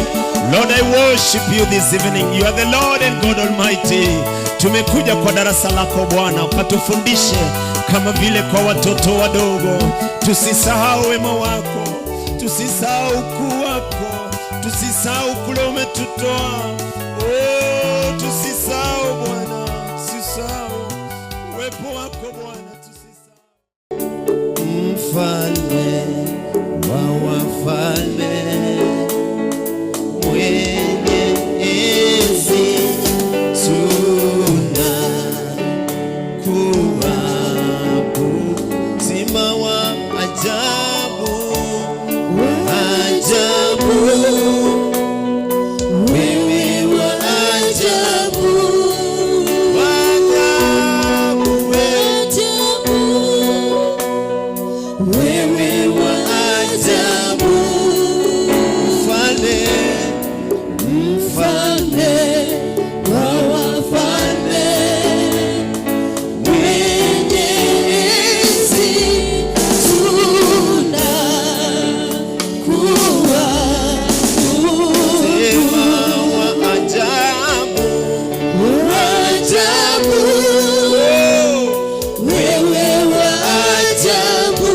Lord, I worship you this evening. You are the Lord and God Almighty. Tumekuja kwa darasa lako Bwana, ukatufundishe kama vile kwa watoto wadogo. Tusisahau wema wako, tusisahau ukuu wako, tusisahau kule umetutoa. Oh, tusisahau Bwana, tusisahau uwepo wako Bwana, tusisahau. Mfalme wa wafalme, mwenye enzi, tunakuabudu. Simba wa ajabu, wa ajabu, wewe wa ajabu, wa ajabu, wewe wa ajabu, mfalme, mfalme wa wafalme, mwenye enzi, tunakuabudu. Sema wa ajabu, wa ajabu, wewe wa ajabu.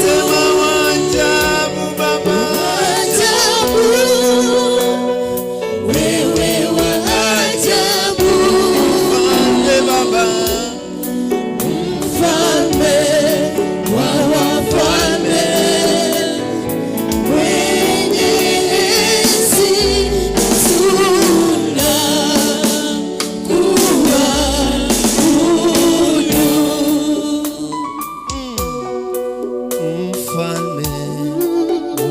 Sema wa ajabu Baba, wewe wa ajabu, mfalme Baba, mfalme wa wafalme, mwenye enzi, tunakuabudu. Mfalme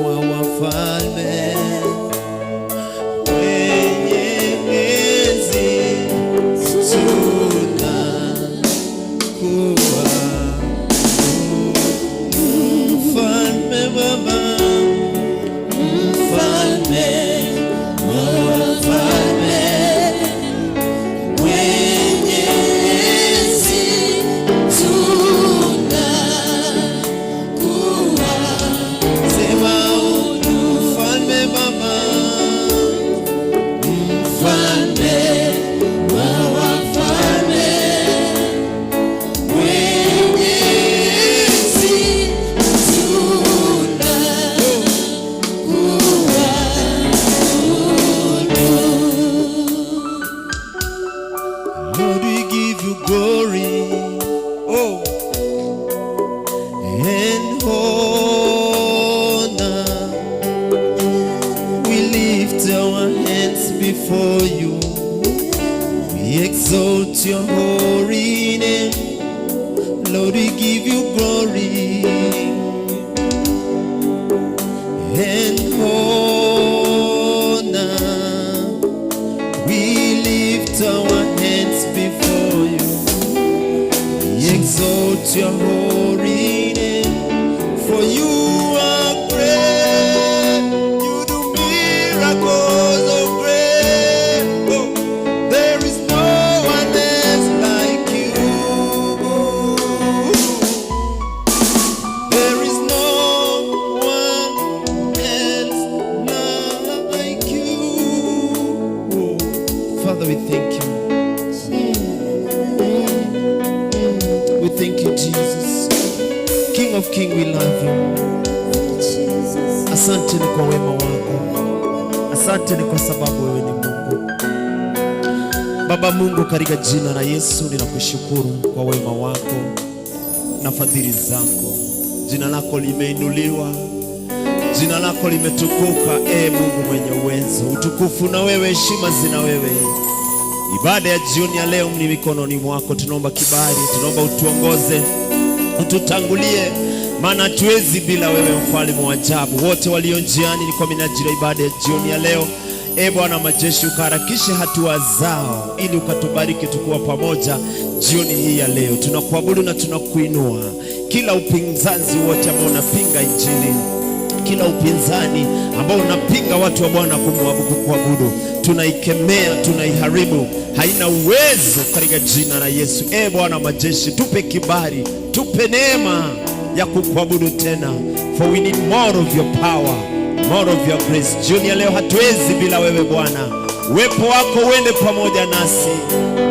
wa wafalme, mwenye enzi, tunakuabudu. Mfalme Baba, mfalme wa wafalme, mwenye enzi, tunakuabudu. Sema mfalme Baba, mfalme wa wafalme, mwenye enzi, tunakuabudu. Lord, we give you glory, oh, and honor. We lift our hands before you. We exalt your holy name. Lord, we give you glory and honor. We lift our hands before you. We exalt your holy name. For you are great. You do miracles so great. Oh, there is no one else like you. There is no one else like you. Oh, Father, we thank you. We thank you, Jesus. King of King, we love you. Asante ni kwa wema wako. Asante ni kwa sababu wewe ni Mungu. Baba Mungu, katika jina la Yesu ninakushukuru kwa wema wako na fadhili zako. Jina lako limeinuliwa, jina lako limetukuka, Mungu mwenye uwezo. Utukufu na wewe, heshima zina wewe. Ibada ya jioni ya leo ni mikononi mwako. Tunaomba kibali, tunaomba utuongoze, ututangulie, maana hatuwezi bila wewe, mfalme wa ajabu. Wote walio njiani ni kwa minajili ya ibada ya jioni ya leo, Bwana majeshi, ukaharakishe hatua zao ili ukatubariki tukiwa pamoja jioni hii ya leo. Tunakuabudu na tunakuinua. Kila upinzani wote ambao unapinga injili kila upinzani ambao unapinga watu wa Bwana kuabudu, tunaikemea, tunaiharibu, haina uwezo katika jina la Yesu. Bwana majeshi, tupe kibali, tupe neema ya kukuabudu tena, for we need more of your power, more of your grace. Jioni ya leo hatuwezi bila wewe Bwana. Uwepo wako uende pamoja nasi,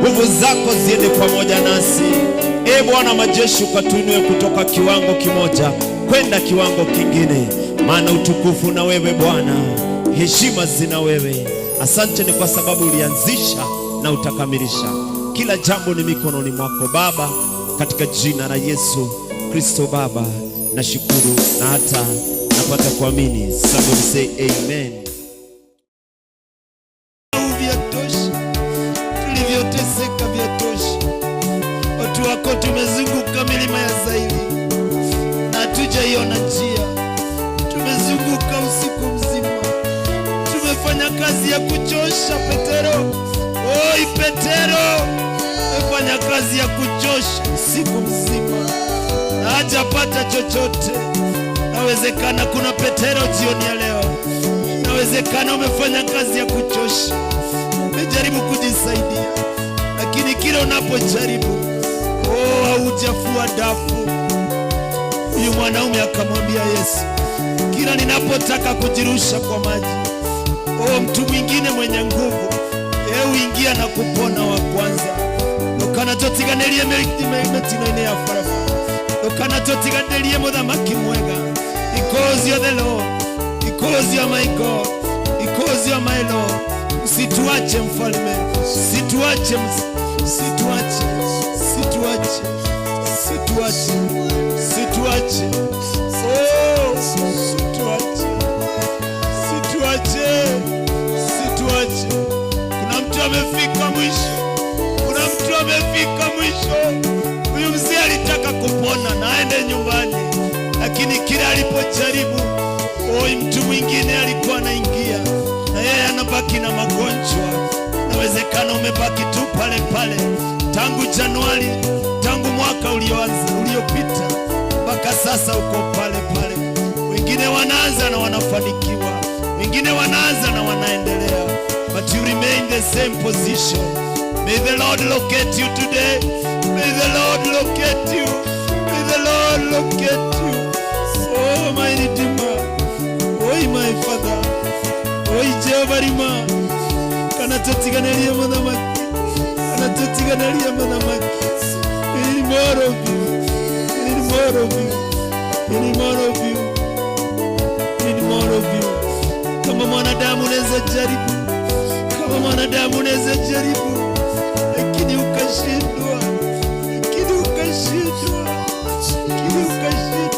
nguvu zako ziende pamoja nasi. Bwana majeshi, ukatuinue kutoka kiwango kimoja kwenda kiwango kingine, maana utukufu na wewe Bwana, heshima zina wewe. Asante ni kwa sababu ulianzisha na utakamilisha. Kila jambo ni mikononi mwako Baba, katika jina la Yesu Kristo. Baba nashukuru na hata napata kuamini. Somebody say amen. Tulivyoteseka vyatosha. Watu wako tumezunguka milima ya Zairi na hatujaiona njia. Tumezunguka usiku mzima, tumefanya kazi ya kuchosha. Petero, oi Petero, tumefanya kazi ya kuchosha usiku mzima na hajapata chochote. Nawezekana kuna Petero jioni ya leo, nawezekana umefanya kazi ya kuchosha, umejaribu kujisaidia, lakini kila unapojaribu haujafua dafu. Huyu mwanaume akamwambia Yesu, kila ninapotaka kujirusha kwa maji, mtu mwingine mwenye nguvu uingia na kupona wa kwanza. Lokana totiganelie metino ine ya farafa, lokana totiganelie muthamaki mwega. Because you're the Lord, because you're my God, because you're my Lord. Usituache mfalme, usituache, usituache, usituache, usituache, usituache, usituache, usituache, usituache. Kuna mtu amefika mwisho, kuna mtu amefika mwisho. Huyu mzee alitaka kupona na aende nyumbani, lakini kila alipojaribu, mtu mwingine alikuwa anaingia na yeye anabaki na magonjwa. Nawezekana umebaki tu pale pale tangu Januari, tangu mwaka uliopita mpaka sasa uko pale pale. Wengine wanaanza na wanafanikiwa, wengine wanaanza na wanaendelea, but you remain the same position. May the Lord locate you today. May the Lord locate you. May the Lord locate you. Oh my Redeemer, oh my Father, oh Jehovah Rima. Kana totiganelia mwanamaki, kana totiganelia mwanamaki. We need more of you. We need more of you. We need more of you. We need more of you. Kama mwanadamu unaweza jaribu, kama mwanadamu unaweza jaribu, lakini ukashindwa, lakini ukashindwa, lakini ukashindwa.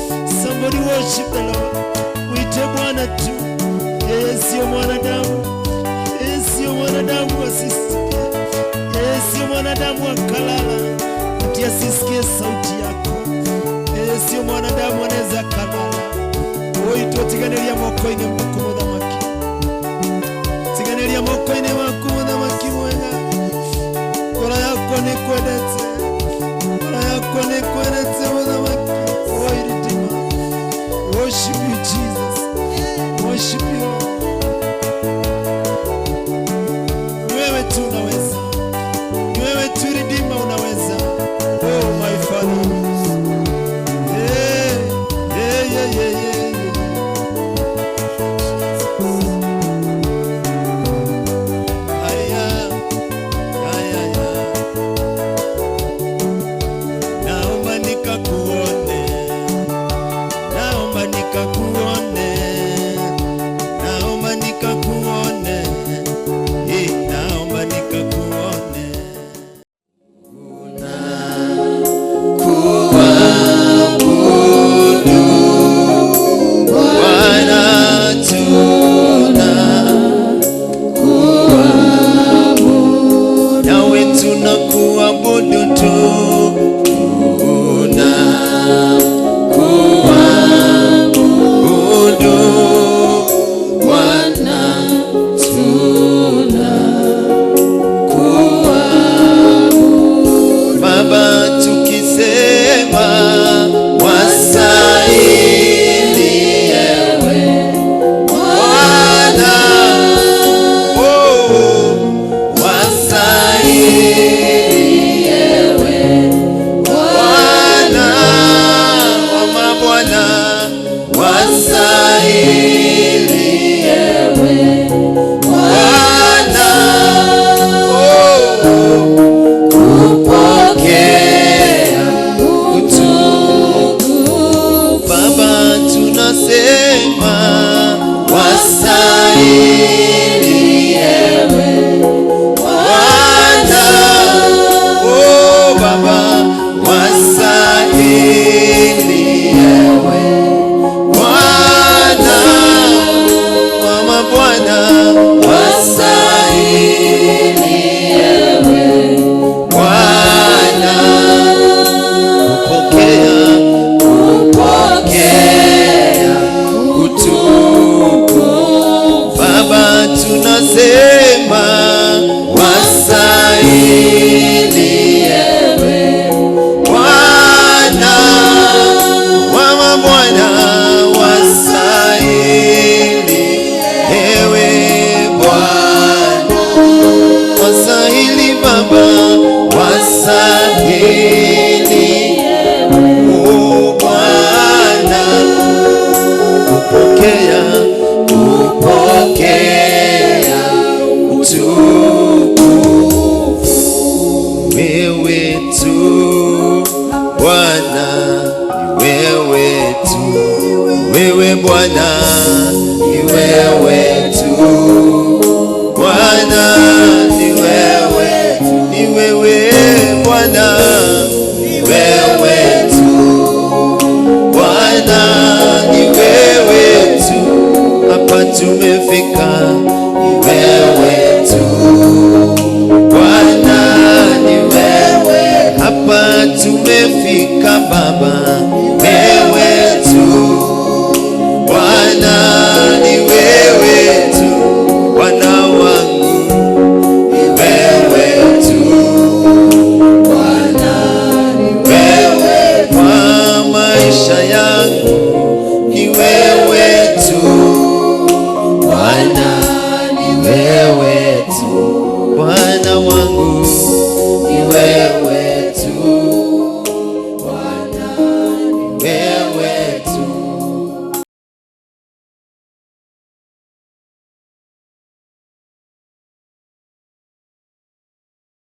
Worship the Lord. Mwite Bwana tu. Yeye sio mwanadamu, yeye sio mwanadamu asisikie, yeye sio mwanadamu akalala ati asisikie sauti yako. Yeye sio mwanadamu anaweza kalala. Oito tiganelia mokoine mkumudhamaki, tiganelia mokoine mkumudhamaki mwega. Kora yako ni kwedete, kora yako ni kwedete mudhamaki. Oito worship you. Wewe tu unaweza. Wewe tu Redeemer unaweza. Oh my Father. Yeah, yeah, yeah, yeah, yeah. Tumefika, ni wewe